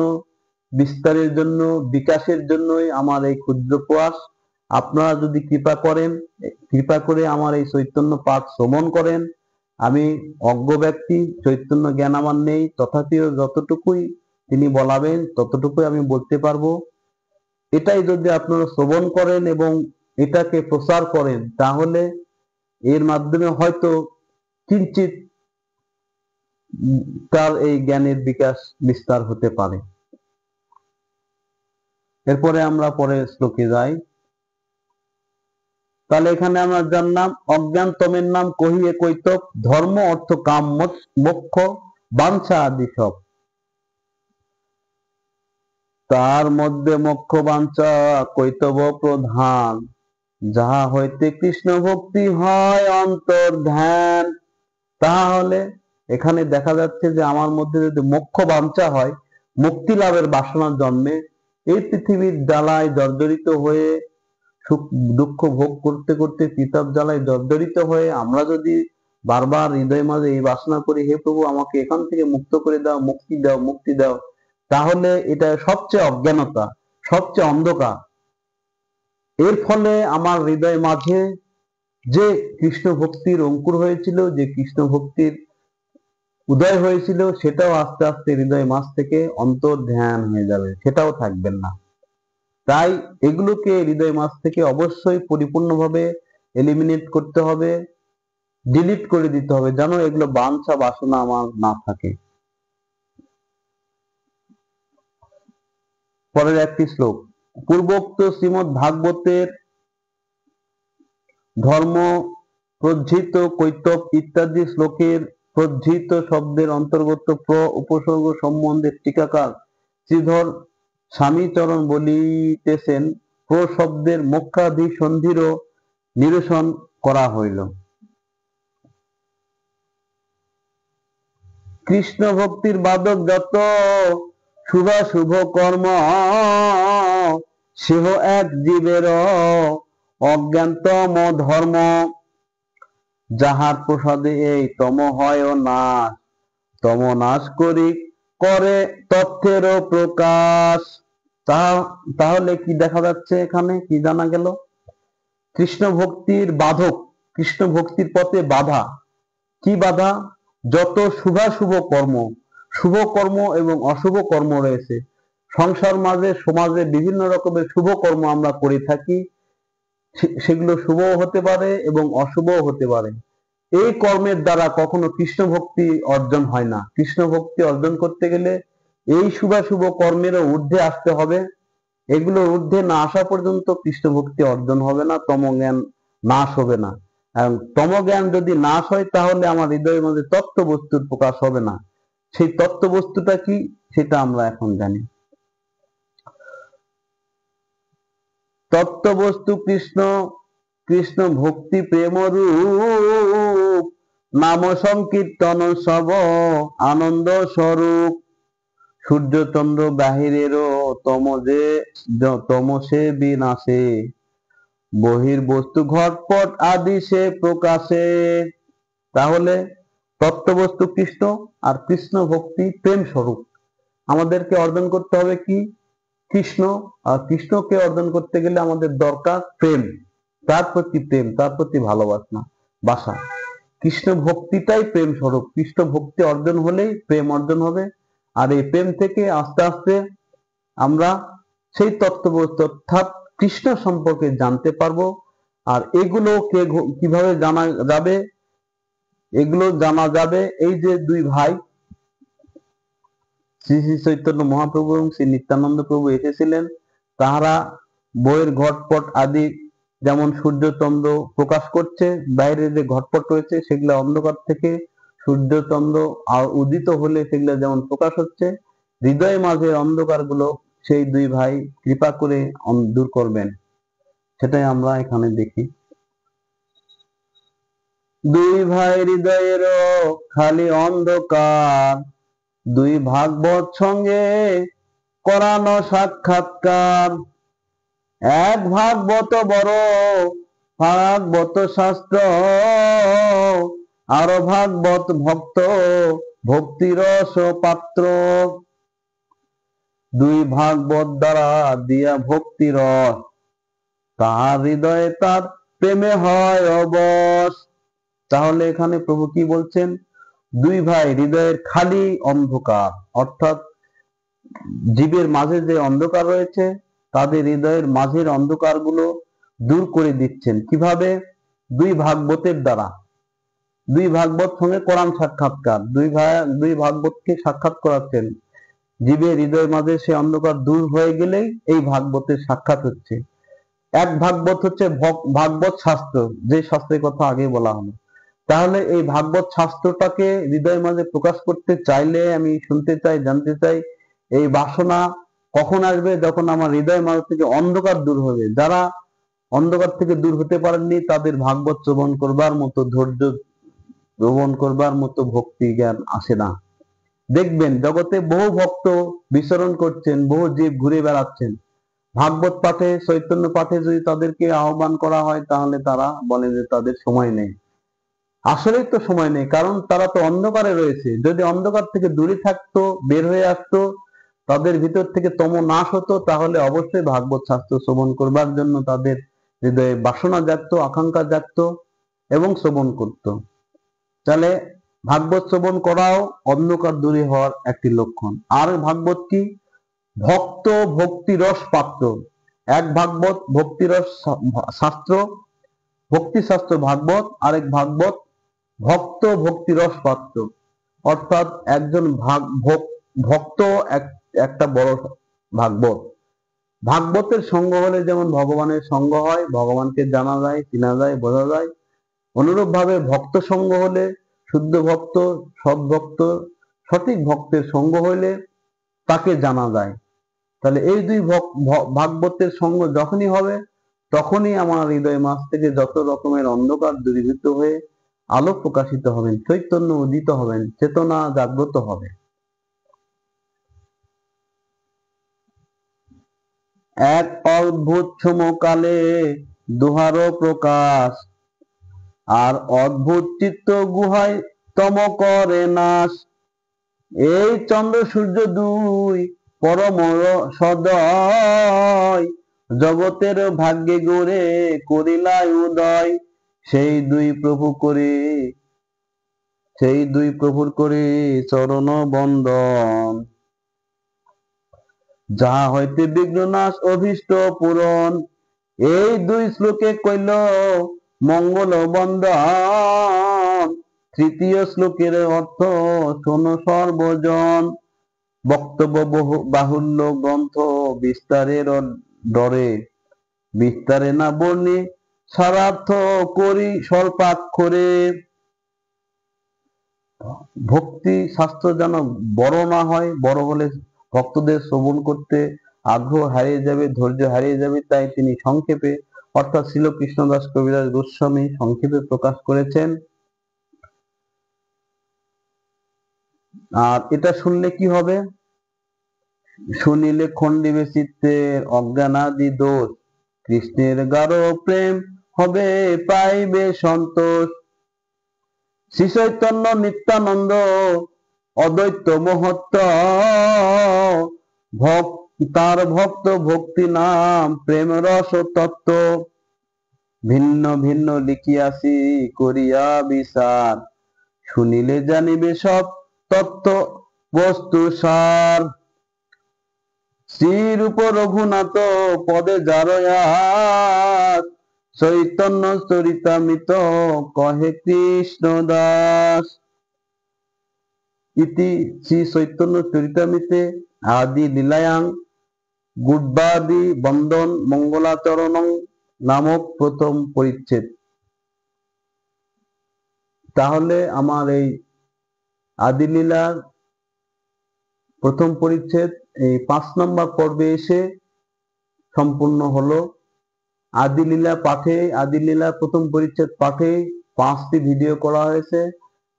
বিস্তারের জন্য, বিকাশের জন্যই আমার এই ক্ষুদ্র প্রয়াস। আপনারা যদি কৃপা করেন, কৃপা করে আমার এই চৈতন্য পাঠ শ্রবণ করেন, আমি অজ্ঞ ব্যক্তি, চৈতন্য জ্ঞান আমার নেই, তথাপিও যতটুকুই তিনি বলাবেন ততটুকুই আমি বলতে পারবো। এটাই যদি আপনারা শ্রবণ করেন এবং এটাকে প্রচার করেন, তাহলে এর মাধ্যমে হয়তো কিঞ্চিত তার এই জ্ঞানের বিকাশ বিস্তার হতে পারে। এরপরে আমরা পরের শ্লোকে যাই। তাহলে এখানে আমরা জানলাম অজ্ঞান তমের নাম কহিয়ে কৈতব, ধর্ম অর্থ কাম মোক্ষ বাঞ্ছা আদি সব। তার মধ্যে মোক্ষ বাঞ্ছা কৈতব প্রধান, যাহা হইতে কৃষ্ণ ভক্তি হয় অন্তর ধ্যান। তাহলে এখানে দেখা যাচ্ছে যে আমার মধ্যে যদি মোক্ষ বাঞ্ছা হয়, মুক্তি লাভের বাসনা জন্মে, এই পৃথিবীর জ্বালায় জর্জরিত হয়ে, সুখ দুঃখ ভোগ করতে করতে তিতাব জ্বালায় জর্জরিত হয়ে আমরা যদি বারবার হৃদয় মাঝে এই বাসনা করি, হে প্রভু আমাকে এখান থেকে মুক্ত করে দাও, মুক্তি দাও, মুক্তি দাও, তাহলে এটা সবচেয়ে অজ্ঞানতা, সবচেয়ে অন্ধকার। এর ফলে আমার হৃদয় মাঝে যে কৃষ্ণ ভক্তির অঙ্কুর হয়েছিল, যে কৃষ্ণ ভক্তির উদয় হয়েছিল, সেটাও আস্তে আস্তে হৃদয় মাঝ থেকে অন্তর ধ্যান হয়ে যাবে, সেটাও থাকবেন না। তাই এগুলোকে হৃদয় মাঝ থেকে অবশ্যই পরিপূর্ণভাবে এলিমিনেট করতে হবে, ডিলিট করে দিতে হবে, যেন এগুলো বাঞ্ছা বাসনা আমার না থাকে। পরের একটি শ্লোক, পূর্বোক্ত শ্রীমদ ভাগবতের ধর্ম প্রজ্জিত কৈতব ইত্যাদি শ্লোকের প্রজ্জিত শব্দের অন্তর্গত উপসর্গ সম্বন্ধে টিকাকার শ্রীধর স্বামীচরণ বলিতেছেন, শব্দের মোক্ষাভিসন্ধিরও নিরসন করা হইল। কৃষ্ণ ভক্তির বাদক যত শুভ কর্ম, সেহ এক জীবের অজ্ঞানতম ধর্ম, যাহার প্রসাদে এই তম হয় নাশ, তম নাশ করি করে তথ্যেরও প্রকাশ। তাহলে কি দেখা যাচ্ছে, এখানে কি জানা গেল? কৃষ্ণ ভক্তির বাধক, কৃষ্ণ ভক্তির পথে বাধা। কি বাধা? যত শুভ কর্ম, শুভ কর্ম এবং অশুভ কর্ম রয়েছে সংসার মাঝে, সমাজে বিভিন্ন রকমের শুভ কর্ম আমরা করে থাকি, সেগুলো শুভও হতে পারে এবং অশুভও হতে পারে। এই কর্মের দ্বারা কখনো কৃষ্ণ ভক্তি অর্জন হয় না। কৃষ্ণ ভক্তি অর্জন করতে গেলে এই শুভ কর্মেরও ঊর্ধ্বে আসতে হবে। এগুলো ঊর্ধ্বে না আসা পর্যন্ত কৃষ্ণ ভক্তি অর্জন হবে না, তম জ্ঞান নাশ হবে না। এবং তম জ্ঞান যদি নাশ হয়, তাহলে আমার হৃদয়ের মধ্যে তত্ত্ব বস্তুর প্রকাশ হবে না। সেই তত্ত্ব বস্তুটা কি, সেটা আমরা এখন জানি। তত্ত্ব বস্তু কৃষ্ণ, কৃষ্ণ ভক্তি প্রেম রূপ, নাম সংকীর্তন সব আনন্দ স্বরূপ। সূর্যচন্দ্র বাহিরেরও তমসে বিনাশে, বহির্বস্তু ঘটপট আদি সে প্রকাশে। তাহলে তত্ত্ববস্তু কৃষ্ণ আর কৃষ্ণ ভক্তি প্রেম স্বরূপ। আমাদেরকে অর্জন করতে হবে কি? কৃষ্ণ। আর কৃষ্ণকে অর্জন করতে গেলে আমাদের দরকার প্রেম, তার প্রতি প্রেম, তার প্রতি ভালোবাসা। কৃষ্ণ ভক্তিটাই প্রেম স্বরূপ। কৃষ্ণ ভক্তি অর্জন হলেই প্রেম অর্জন হবে। আর এই প্রেম থেকে আস্তে আস্তে আমরা সেই তত্ত্ববস্তু অর্থাৎ কৃষ্ণ সম্পর্কে জানতে পারবো। আর এগুলো কিভাবে জানা যাবে? এগুলো জানা যাবে এই যে দুই ভাই শ্রী শ্রী চৈতন্য মহাপ্রভু এবং শ্রী নিত্যানন্দ প্রভু এসেছিলেন, তাহারা বইয়ের ঘটপট আদি, যেমন সূর্যচন্দ্র প্রকাশ করছে, বাইরে যে ঘটপট রয়েছে সেগুলো অন্ধকার থেকে সূর্যচন্দ্র উদিত হলে সেগুলো যেমন প্রকাশ হচ্ছে, হৃদয় মাঝে অন্ধকার গুলো সেই দুই ভাই কৃপা করে দূর করবেন। সেটাই আমরা এখানে দেখি। দুই ভাই হৃদয়ের খালি অন্ধকার, দুই ভাগবত সঙ্গে করানো সাক্ষাৎকার। এক ভাগবত বড়, ভাগবত শাস্ত্র, আর ভাগবত ভক্ত, ভক্তিরস পাত্র। দুই ভাগবত দ্বারা দিয়া ভক্তিরস, তাহার হৃদয়ে তার প্রেমে হয় অবশ। তাহলে এখানে প্রভু কি বলছেন? দুই ভাই হৃদয়ের খালি অন্ধকার, অর্থাৎ জীবের মাঝে যে অন্ধকার রয়েছে তাদের হৃদয়ের মাঝের অন্ধকারগুলো দূর করে দিচ্ছেন। কিভাবে? দুই ভাগবতের দ্বারা। দুই ভাগবত সঙ্গে কোরআন সাক্ষাৎকার, দুই ভাগবতকে সাক্ষাৎ করাচ্ছেন। জীবের হৃদয়ের মাঝে সে অন্ধকার দূর হয়ে গেলেই এই ভাগবতের সাক্ষাৎ হচ্ছে। এক ভাগবত হচ্ছে ভাগবত শাস্ত্র, যে শাস্ত্রের কথা আগে বলা হলো। তাহলে এই ভাগবত শাস্ত্রটাকে হৃদয়ের মাঝে প্রকাশ করতে চাইলে আমি শুনতে চাই, জানতে চাই, এই বাসনা কখন আসবে? যখন আমার হৃদয়ের মাঝ থেকে অন্ধকার দূর হবে। যারা অন্ধকার থেকে দূর হতে পারেননি তাদের ভাগবত শ্রবণ করবার মতো ধৈর্য, শ্রবণ করবার মতো ভক্তি জ্ঞান আসে না। দেখবেন জগতে বহু ভক্ত বিচরণ করছেন, বহু জীব ঘুরে বেড়াচ্ছেন, ভাগবত পাঠে, চৈতন্য পাঠে যদি তাদেরকে আহ্বান করা হয় তাহলে তারা বলে যে তাদের সময় নেই। আসলেই তো সময় নেই, কারণ তারা তো অন্ধকারে রয়েছে। যদি অন্ধকার থেকে দূরে থাকতো, বের হয়ে আসতো, তাদের ভিতর থেকে তম নাশ হতো, তাহলে অবশ্যই ভাগবত শাস্ত্র শ্রবণ করবার জন্য তাদের হৃদয়ে বাসনা জাগতো, আকাঙ্ক্ষা জাগতো এবং শ্রবণ করত। তাহলে ভাগবত শ্রবণ করাও অন্ধকার দূরে হওয়ার একটি লক্ষণ। আর ভাগবত কি? ভক্ত ভক্তিরস পাত্র। এক ভাগবত ভক্তিরস শাস্ত্র, ভক্তি শাস্ত্র ভাগবত, আরেক ভাগবত ভক্ত ভক্তিরস পাত্র। অর্থাৎ একজন ভক্ত একটা বড় ভাগবত। ভাগবতের সঙ্গ হলে যেমন ভগবানের সঙ্গ হয়, ভগবানকে জানা যায়, চেনা যায়, বোঝা যায়, অনুরূপ ভাবে ভক্ত সঙ্গ হলে, শুদ্ধ ভক্ত, সৎ ভক্ত, সঠিক ভক্তের সঙ্গ হইলে তাকে জানা যায়। তাহলে এই দুই ভাগবতের সঙ্গ যখনই হবে তখনই আমার হৃদয় মাঝ থেকে যত রকমের অন্ধকার দূরীভূত হয়ে আলো প্রকাশিত হবেন, চৈতন্য উদিত হবেন, চেতনা জাগ্রত হবে। এক অদ্ভুত সমকালে দুহারো প্রকাশ, আর অদ্ভুত চিত্ত গুহায় তম করে নাশ। এই চন্দ্র সূর্য দুই পরম সদয়, জগতের ভাগ্যে গড়ে করিলাই উদয়। সেই দুই প্রভুর করে চরণ বন্দন, যাহা হইতে বিঘ্ন নাশ অভীষ্ট পূরণ। এই দুই শ্লোকে কইল মঙ্গল বন্দন। তৃতীয় শ্লোকের অর্থ শোনো সর্বজন। বক্তব্য বাহুল্য গ্রন্থ বিস্তারের ডরে, বিস্তারে না বর্ণে সারার্থ করি স্বল্পাক্ষরে। ভক্তি শাস্ত্র যেন বড় না হয়, বড় হলে ভক্তদের শ্রবণ করতে আগ্রহ হারিয়ে যাবে, ধৈর্য হারিয়ে যাবে। তাই তিনি সংক্ষেপে, অর্থাৎ শ্রীল কৃষ্ণদাস কবিরাজ গোস্বামী সংক্ষেপে প্রকাশ করেছেন। আর এটা শুনলে কি হবে? শুনিলে খণ্ডিবে চিত্তের অজ্ঞানাদি দোষ, কৃষ্ণের গাঢ় প্রেম হবে পাইবে সন্তোষ। শ্রী চৈতন্য নিত্যানন্দ অদ্বৈত মহত্ব, তার ভক্ত ভক্তি নাম প্রেম রস তত্ত্ব। ভিন্ন ভিন্ন লিখিয়াছি করিয়া বিচার, শুনিলে জানিবে সব তত্ত্ব বস্তু সার। শ্রীরূপ রঘুনাথ পদে যারয়াত, চৈতন্য চরিতামৃত কহে কৃষ্ণ দাস। ইতি শ্রী চৈতন্য চরিতামৃতে আদি লীলায়াং গুড্বাদি বন্দন মঙ্গলাচরণং নামক প্রথম পরিচ্ছেদ। তাহলে আমার এই আদি লীলার প্রথম পরিচ্ছেদ এই 5 নম্বর পর্বে এসে সম্পূর্ণ হলো। আদি লীলার প্রথম পরিচ্ছেদ পাঠে 5টি ভিডিও করা হয়েছে।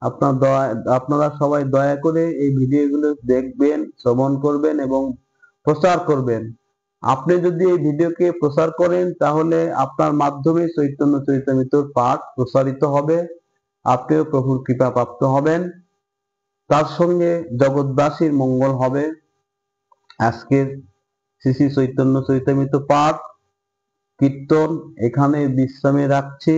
আপনারা সবাই দয়া করে এই ভিডিওগুলো দেখবেন, শ্রবণ করবেন এবং প্রচার করবেন। আপনি যদি এই ভিডিওকে প্রচার করেন তাহলে আপনার মাধ্যমে চৈতন্য চরিতামৃতর পাঠ প্রসারিত হবে, আপনিও প্রভুর কৃপা প্রাপ্ত হবেন, তার সঙ্গে জগৎবাসীর মঙ্গল হবে। আজকের শ্রী শ্রী চৈতন্য চরিতামৃত পাঠ কীর্তন এখানে বিশ্রামে রাখছি।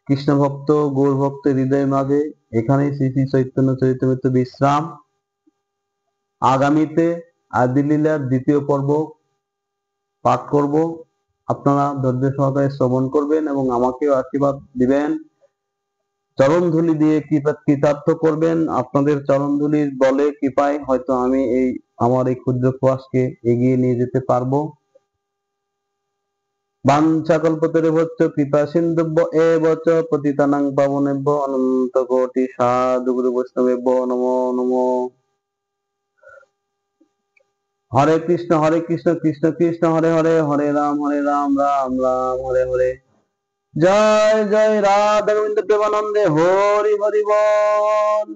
কৃষ্ণ ভক্ত গৌর ভক্তের হৃদয়ের মাঝে এখানে শ্রী শ্রী চৈতন্য চরিতামৃত বিশ্রাম। আগামীতে আদিলীলার দ্বিতীয় পর্ব পাঠ করব। আপনারা ধৈর্য সহকারে শ্রবণ করবেন এবং আমাকেও আশীর্বাদ দিবেন, চরণধুলি দিয়ে কৃতার্থ করবেন। আপনাদের চরণধুলির বলে কৃপায় হয়তো আমি আমার এই ক্ষুদ্র প্রয়াসকে এগিয়ে নিয়ে যেতে পারবো। বাঞ্ছাকল্পতরুভ্যশ্চ কৃপা সিন্ধুভ্য এব চ পতিতানাং পাবনেভ্যো অনন্ত কোটি সাধু গুরু বৈষ্ণবেভ্যো নমো নমো। হরে কৃষ্ণ কৃষ্ণ কৃষ্ণ হরে হরে, হরে রাম রাম রাম হরে হরে। জয় জয় রাধা গোবিন্দ প্রেমানন্দে হরি হরি বল।